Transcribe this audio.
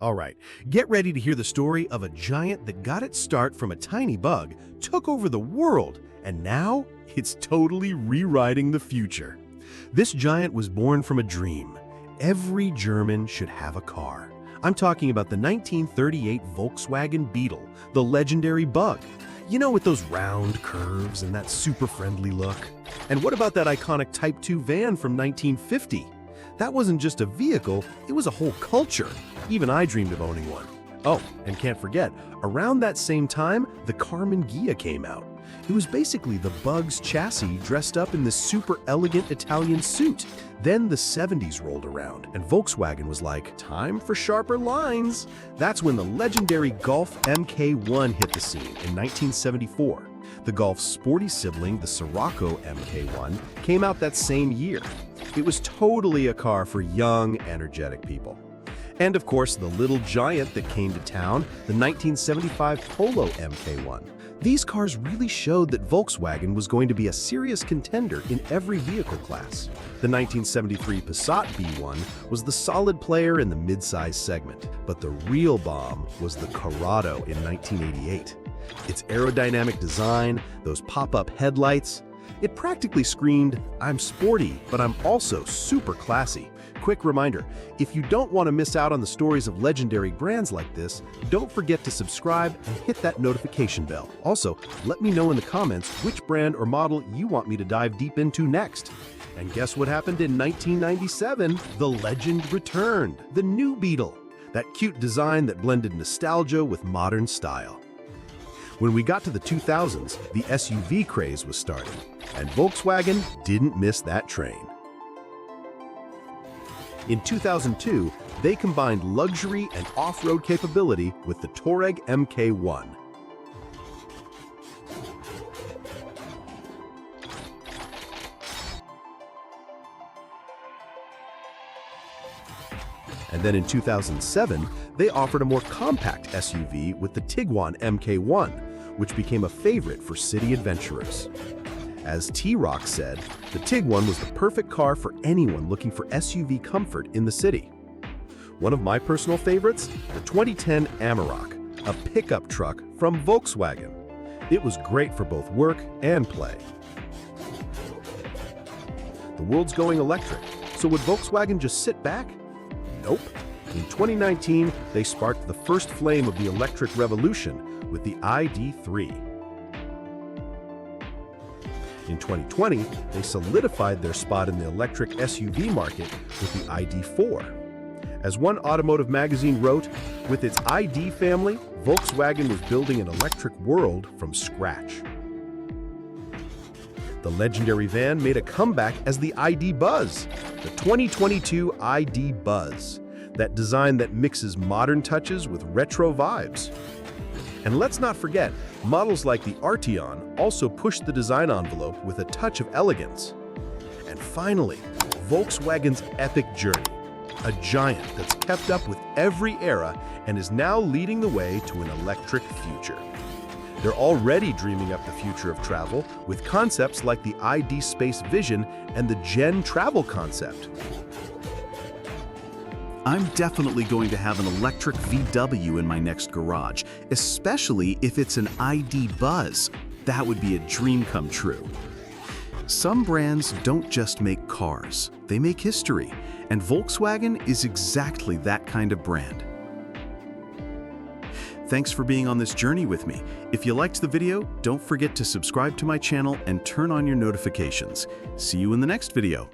All right, get ready to hear the story of a giant that got its start from a tiny bug, took over the world, and now it's totally rewriting the future. This giant was born from a dream. Every German should have a car. I'm talking about the 1938 Volkswagen Beetle, the legendary bug. You know, with those round curves and that super friendly look. And what about that iconic Type 2 van from 1950? That wasn't just a vehicle, it was a whole culture. Even I dreamed of owning one. Oh, and can't forget, around that same time, the Carmen Ghia came out. It was basically the bug's chassis dressed up in this super elegant Italian suit. Then the 70s rolled around, and Volkswagen was like, time for sharper lines. That's when the legendary Golf MK1 hit the scene in 1974. The Golf's sporty sibling, the Scirocco MK1, came out that same year. It was totally a car for young, energetic people. And of course, the little giant that came to town, the 1975 Polo MK1. These cars really showed that Volkswagen was going to be a serious contender in every vehicle class. The 1973 Passat B1 was the solid player in the mid-size segment, but the real bomb was the Corrado in 1988. Its aerodynamic design, those pop-up headlights, it practically screamed, I'm sporty, but I'm also super classy. Quick reminder, if you don't want to miss out on the stories of legendary brands like this, don't forget to subscribe and hit that notification bell. Also, let me know in the comments which brand or model you want me to dive deep into next. And guess what happened in 1997? The legend returned, the new Beetle. That cute design that blended nostalgia with modern style. When we got to the 2000s, the SUV craze was starting, and Volkswagen didn't miss that train. In 2002, they combined luxury and off-road capability with the Touareg MK1. And then in 2007, they offered a more compact SUV with the Tiguan MK1, which became a favorite for city adventurers. As T-Rock said, the Tiguan was the perfect car for anyone looking for SUV comfort in the city. One of my personal favorites, the 2010 Amarok, a pickup truck from Volkswagen. It was great for both work and play. The world's going electric, so would Volkswagen just sit back? Nope. In 2019, they sparked the first flame of the electric revolution with the ID.3. In 2020, they solidified their spot in the electric SUV market with the ID.4. As one automotive magazine wrote, with its ID family, Volkswagen was building an electric world from scratch. The legendary van made a comeback as the ID Buzz, the 2022 ID Buzz, that design that mixes modern touches with retro vibes. And let's not forget, models like the Arteon also pushed the design envelope with a touch of elegance. And finally, Volkswagen's epic journey, a giant that's kept up with every era and is now leading the way to an electric future. They're already dreaming up the future of travel with concepts like the ID Space Vision and the Gen Travel concept. I'm definitely going to have an electric VW in my next garage, especially if it's an ID Buzz. That would be a dream come true. Some brands don't just make cars, they make history, and Volkswagen is exactly that kind of brand. Thanks for being on this journey with me. If you liked the video, don't forget to subscribe to my channel and turn on your notifications. See you in the next video.